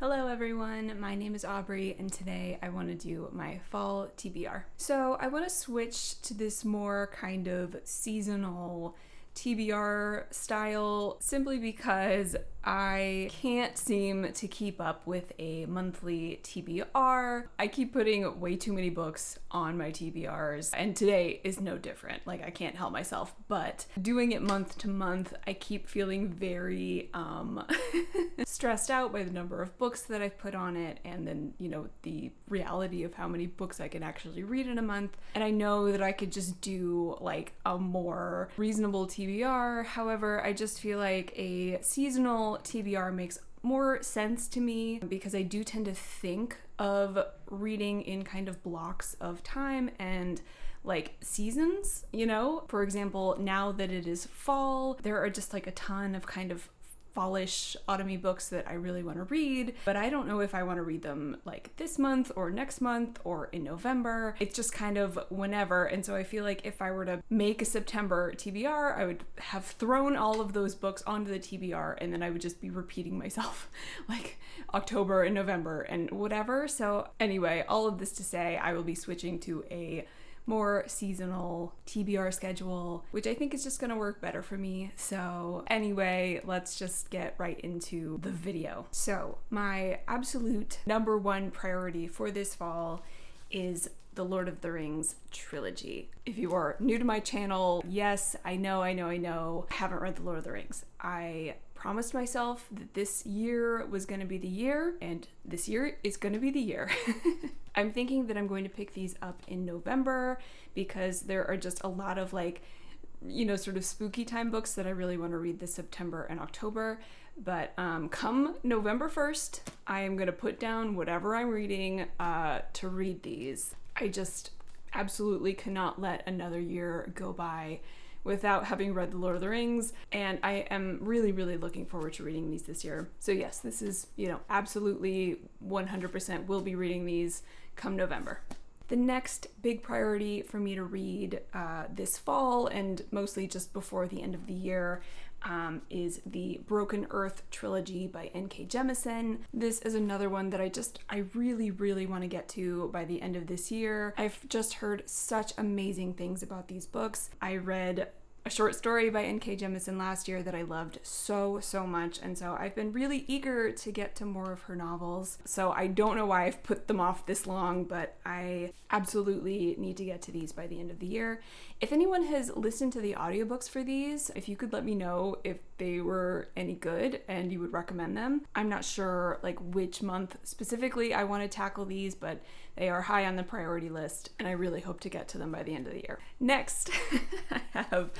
Hello everyone, my name is Aubrey and today I want to do my fall TBR. So I want to switch to this more kind of seasonal TBR style simply because I can't seem to keep up with a monthly TBR. I keep putting way too many books on my TBRs and today is no different. Like I can't help myself, but doing it month to month, I keep feeling very stressed out by the number of books that I've put on it and then, the reality of how many books I can actually read in a month. And I know that I could just do like a more reasonable TBR. However, I just feel like a seasonal TBR makes more sense to me because I do tend to think of reading in kind of blocks of time and like seasons, For example, now that it is fall, there are just like a ton of kind of fallish, autumny books that I really want to read, but I don't know if I want to read them like this month or next month or in November. It's just kind of whenever, and so I feel like if I were to make a September TBR, I would have thrown all of those books onto the TBR and then I would just be repeating myself like October and November and whatever. So anyway, all of this to say, I will be switching to a more seasonal TBR schedule, which I think is just gonna work better for me. So anyway, let's just get right into the video. So my absolute number one priority for this fall is the Lord of the Rings trilogy. If you are new to my channel, yes, I know, I haven't read the Lord of the Rings. I promised myself that this year was going to be the year, and this year is going to be the year. I'm thinking that I'm going to pick these up in November because there are just a lot of sort of spooky time books that I really want to read this September and October. But come November 1st, I am going to put down whatever I'm reading to read these. I just absolutely cannot let another year go by without having read The Lord of the Rings, and I am really, really looking forward to reading these this year. So yes, this is, absolutely 100% will be reading these come November. The next big priority for me to read this fall, and mostly just before the end of the year, is the Broken Earth Trilogy by N.K. Jemisin. This is another one that I really, really want to get to by the end of this year. I've just heard such amazing things about these books. I read a short story by N.K. Jemisin last year that I loved so much, and so I've been really eager to get to more of her novels. So I don't know why I've put them off this long, but I absolutely need to get to these by the end of the year. If anyone has listened to the audiobooks for these, if you could let me know if they were any good and you would recommend them. I'm not sure which month specifically I want to tackle these, but they are high on the priority list and I really hope to get to them by the end of the year. Next, I have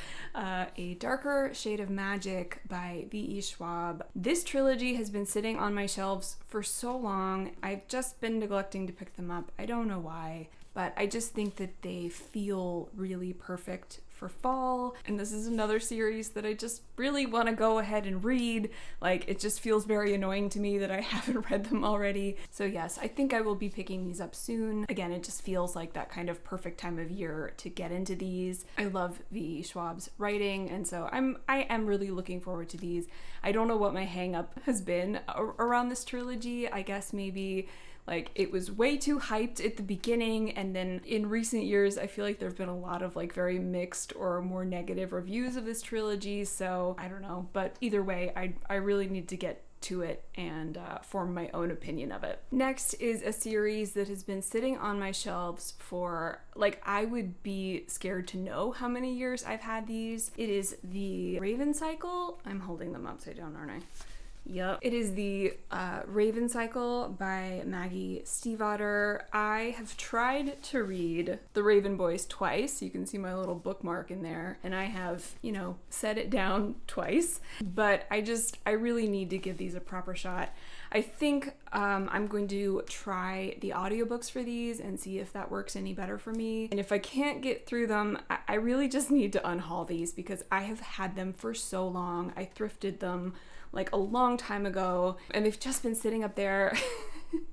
A Darker Shade of Magic by V.E. Schwab. This trilogy has been sitting on my shelves for so long. I've just been neglecting to pick them up. I don't know why, but I just think that they feel really perfect for fall. And this is another series that I just really want to go ahead and read. It just feels very annoying to me that I haven't read them already. So yes, I think I will be picking these up soon. Again, it just feels like that kind of perfect time of year to get into these. I love V.E. Schwab's writing, and so I am really looking forward to these. I don't know what my hang up has been around this trilogy. I guess maybe it was way too hyped at the beginning, and then in recent years I feel like there have been a lot of very mixed or more negative reviews of this trilogy, so I don't know, but either way I really need to get to it and form my own opinion of it. Next is a series that has been sitting on my shelves for I would be scared to know how many years I've had these. It is the Raven Cycle. I'm holding them upside down, aren't I? Yep. It is the Raven Cycle by Maggie Stiefvater. I have tried to read The Raven Boys twice. You can see my little bookmark in there. And I have, set it down twice. But I really need to give these a proper shot. I think I'm going to try the audiobooks for these and see if that works any better for me. And if I can't get through them, I really just need to unhaul these because I have had them for so long. I thrifted them a long time ago, and they've just been sitting up there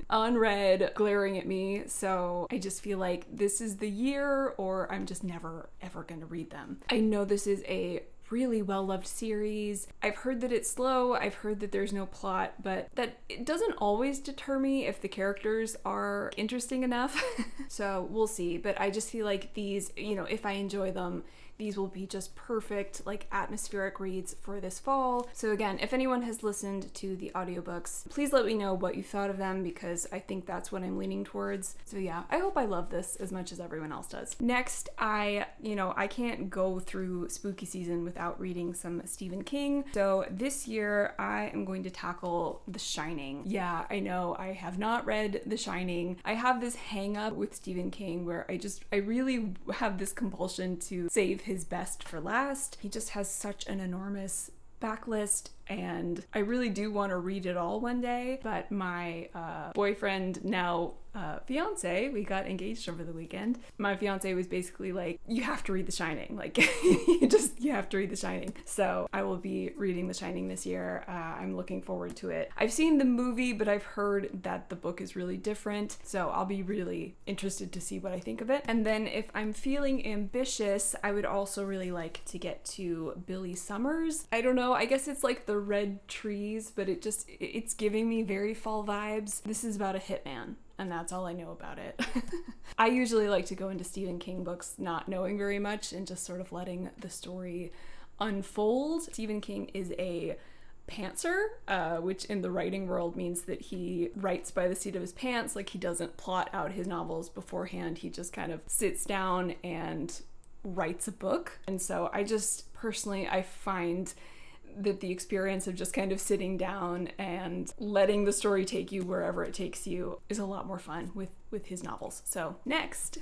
unread, glaring at me. So I just feel like this is the year, or I'm just never ever gonna read them. I know this is a really well-loved series. I've heard that it's slow, I've heard that there's no plot, but that it doesn't always deter me if the characters are interesting enough. So we'll see, but I just feel like these, if I enjoy them, these will be just perfect, like, atmospheric reads for this fall. So again, if anyone has listened to the audiobooks, please let me know what you thought of them, because I think that's what I'm leaning towards. So yeah, I hope I love this as much as everyone else does. Next, I can't go through spooky season without reading some Stephen King. So this year, I am going to tackle The Shining. Yeah, I know, I have not read The Shining. I have this hang up with Stephen King where I really have this compulsion to save his best for last. He just has such an enormous backlist, and I really do want to read it all one day, but my boyfriend, now fiance, we got engaged over the weekend. My fiance was basically like, you have to read The Shining, like you have to read The Shining. So I will be reading The Shining this year. I'm looking forward to it. I've seen the movie, but I've heard that the book is really different, so I'll be really interested to see what I think of it. And then if I'm feeling ambitious, I would also really like to get to Billy Summers. I don't know, I guess it's like the red trees, but it's giving me very fall vibes. This is about a hitman, and that's all I know about it. I usually like to go into Stephen King books not knowing very much and just sort of letting the story unfold. Stephen King is a pantser, which in the writing world means that he writes by the seat of his pants. Like, he doesn't plot out his novels beforehand. He just kind of sits down and writes a book. And so I just personally, I find that the experience of just kind of sitting down and letting the story take you wherever it takes you is a lot more fun with his novels. So next,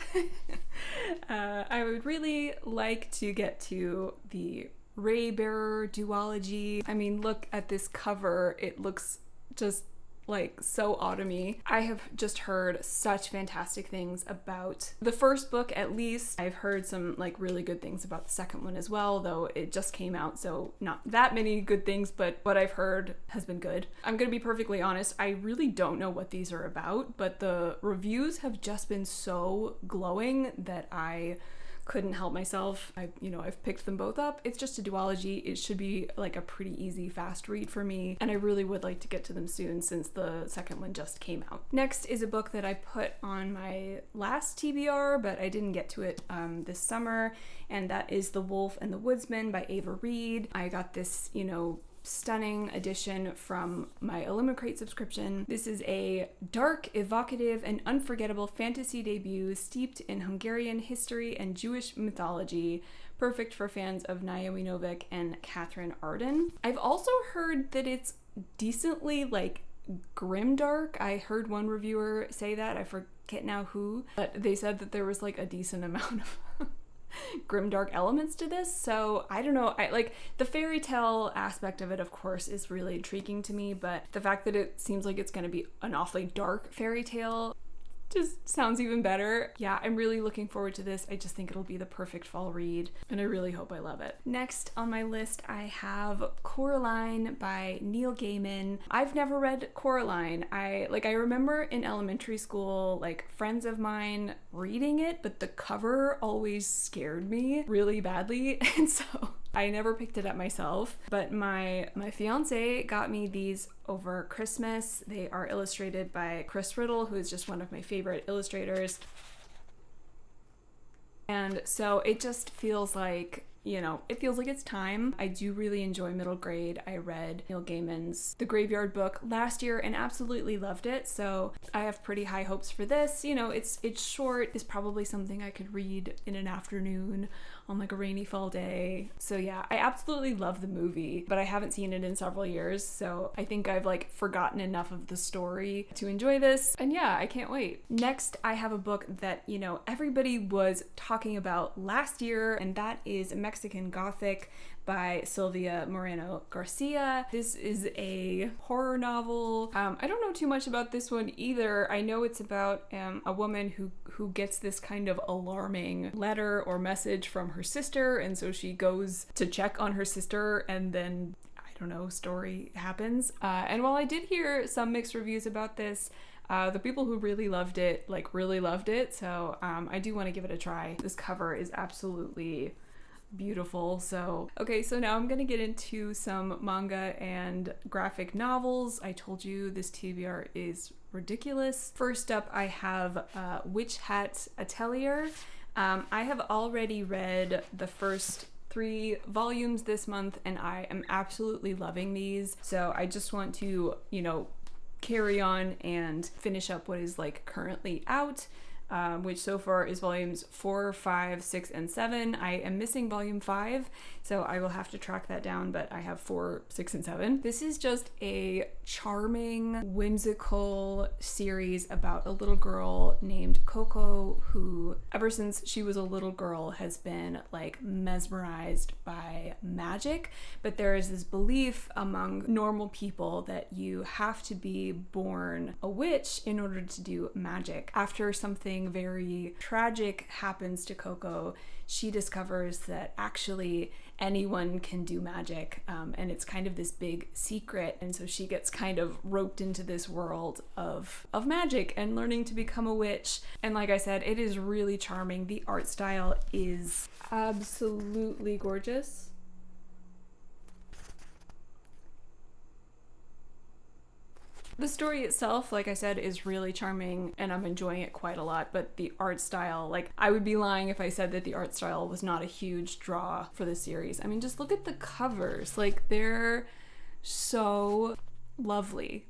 I would really like to get to the Raybearer duology. I mean, look at this cover. It looks just like so autumny. I have just heard such fantastic things about the first book, at least. I've heard some like really good things about the second one as well, though it just came out, so not that many good things, but what I've heard has been good. I'm gonna be perfectly honest, I really don't know what these are about, but the reviews have just been so glowing that I couldn't help myself. I've picked them both up. It's just a duology. It should be like a pretty easy, fast read for me, and I really would like to get to them soon since the second one just came out. Next is a book that I put on my last TBR, but I didn't get to it this summer, and that is The Wolf and the Woodsman by Ava Reed. I got this, stunning edition from my Illuminate subscription. This is a dark, evocative, and unforgettable fantasy debut steeped in Hungarian history and Jewish mythology, perfect for fans of Naomi Novik and Catherine Arden. I've also heard that it's decently like grimdark. I heard one reviewer say that, I forget now who, but they said that there was like a decent amount of grimdark elements to this. So I don't know, I like the fairy tale aspect of it, of course, is really intriguing to me, but the fact that it seems like it's going to be an awfully dark fairy tale just sounds even better. Yeah, I'm really looking forward to this. I just think it'll be the perfect fall read, and I really hope I love it. Next on my list, I have Coraline by Neil Gaiman. I've never read Coraline. I remember in elementary school, like friends of mine reading it, but the cover always scared me really badly, and so I never picked it up myself, but my fiance got me these over Christmas. They are illustrated by Chris Riddle, who is just one of my favorite illustrators. And so it just feels like, it feels like it's time. I do really enjoy middle grade. I read Neil Gaiman's The Graveyard Book last year and absolutely loved it, so I have pretty high hopes for this. It's short. It's probably something I could read in an afternoon on like a rainy fall day. So yeah, I absolutely love the movie, but I haven't seen it in several years, so I think I've like forgotten enough of the story to enjoy this, and yeah, I can't wait. Next, I have a book that, everybody was talking about last year, and that is Mexican Gothic by Silvia Moreno Garcia. This is a horror novel. I don't know too much about this one either. I know it's about a woman who gets this kind of alarming letter or message from her sister, and so she goes to check on her sister, and then story happens. And while I did hear some mixed reviews about this, the people who really loved it, so I do want to give it a try. This cover is absolutely beautiful. So, okay, so now I'm gonna get into some manga and graphic novels. I told you this TBR is ridiculous. First up, I have Hat Atelier. I have already read the first 3 volumes this month, and I am absolutely loving these. So I just want to, carry on and finish up what is like currently out. Which so far is volumes 4, 5, 6, and 7. I am missing volume 5, so I will have to track that down, but I have 4, 6, and 7. This is just a charming, whimsical series about a little girl named Coco who, ever since she was a little girl, has been like mesmerized by magic. But there is this belief among normal people that you have to be born a witch in order to do magic. After something very tragic happens to Coco, she discovers that actually anyone can do magic, and it's kind of this big secret, and so she gets kind of roped into this world of magic and learning to become a witch. And like I said, it is really charming. The art style is absolutely gorgeous. The story itself, like I said, is really charming and I'm enjoying it quite a lot, but the art style, like, I would be lying if I said that the art style was not a huge draw for the series. I mean, just look at the covers. Like, they're so lovely.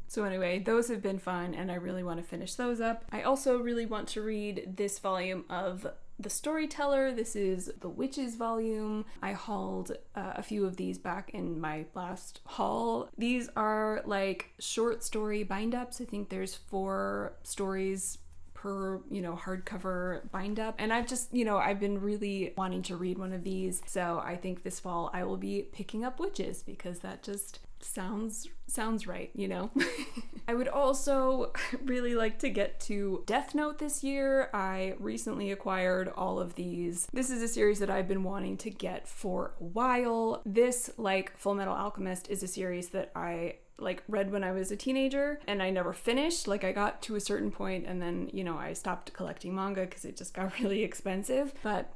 So anyway, those have been fun and I really want to finish those up. I also really want to read this volume of The Storyteller. This is the Witches volume. I hauled a few of these back in my last haul. These are like short story bind-ups. I think there's 4 stories per, hardcover bind-up. And I've just, I've been really wanting to read one of these. So I think this fall I will be picking up Witches because that just sounds right, I would also really like to get to Death Note this year. I recently acquired all of these. This is a series that I've been wanting to get for a while. This, like Full Metal Alchemist, is a series that I read when I was a teenager and I never finished. I got to a certain point and then, I stopped collecting manga because it just got really expensive. But,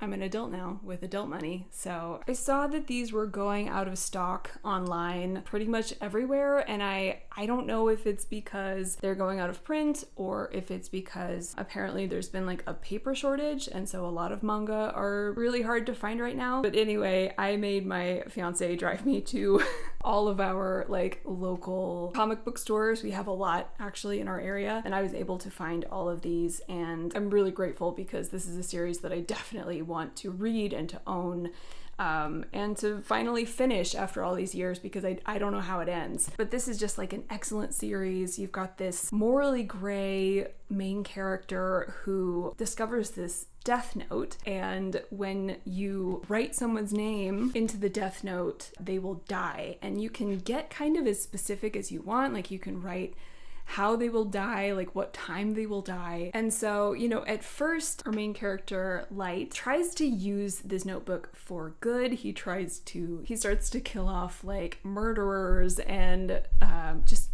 I'm an adult now with adult money, so I saw that these were going out of stock online pretty much everywhere, and I don't know if it's because they're going out of print or if it's because apparently there's been a paper shortage, and so a lot of manga are really hard to find right now. But anyway, I made my fiance drive me to all of our local comic book stores. We have a lot actually in our area, and I was able to find all of these, and I'm really grateful because this is a series that I definitely want to read and to own, and to finally finish after all these years because I don't know how it ends. But this is just an excellent series. You've got this morally gray main character who discovers this death note, and when you write someone's name into the death note, they will die, and you can get kind of as specific as you want. You can write how they will die, what time they will die. And so, at first, our main character, Light, tries to use this notebook for good. He starts to kill off murderers and just,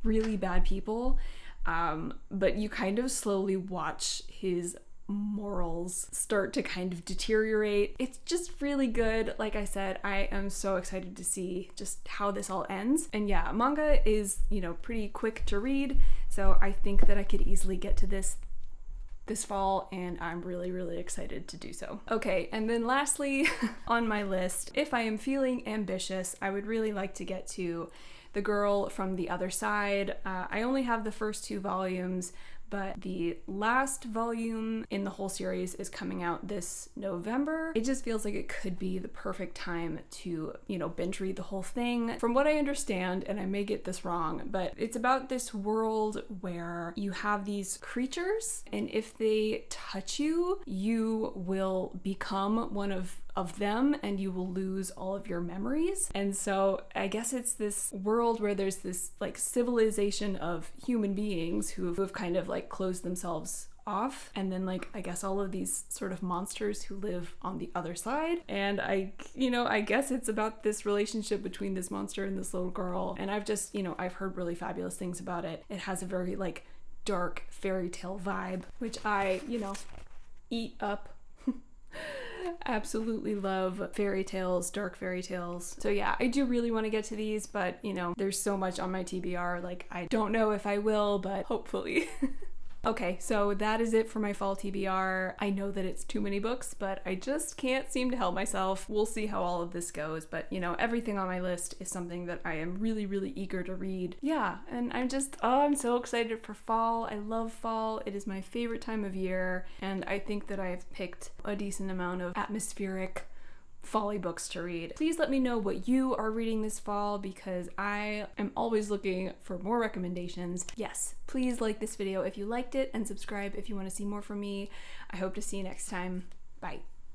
really bad people. But you kind of slowly watch his morals start to kind of deteriorate. It's just really good. Like I said, I am so excited to see just how this all ends. And yeah, manga is, pretty quick to read, so I think that I could easily get to this fall, and I'm really, really excited to do so. Okay, and then lastly on my list, if I am feeling ambitious, I would really like to get to The Girl from the Other Side. I only have the first 2 volumes, but the last volume in the whole series is coming out this November. It just feels like it could be the perfect time to, binge read the whole thing. From what I understand, and I may get this wrong, but it's about this world where you have these creatures, and if they touch you, you will become one of them and you will lose all of your memories. And so I guess it's this world where there's this civilization of human beings who have kind of closed themselves off, and then I guess all of these sort of monsters who live on the other side. And I guess it's about this relationship between this monster and this little girl, and I've heard really fabulous things about it. It has a very dark fairy tale vibe, which I eat up. Absolutely love fairy tales, dark fairy tales. So yeah, I do really want to get to these, but you know, there's so much on my TBR, like I don't know if I will, but hopefully. Okay, so that is it for my fall TBR. I know that it's too many books, but I just can't seem to help myself. We'll see how all of this goes, but you know, everything on my list is something that I am really, really eager to read. Yeah, and I'm so excited for fall. I love fall. It is my favorite time of year, and I think that I have picked a decent amount of atmospheric fall-y books to read. Please let me know what you are reading this fall because I am always looking for more recommendations. Yes, please like this video if you liked it and subscribe if you want to see more from me. I hope to see you next time. Bye.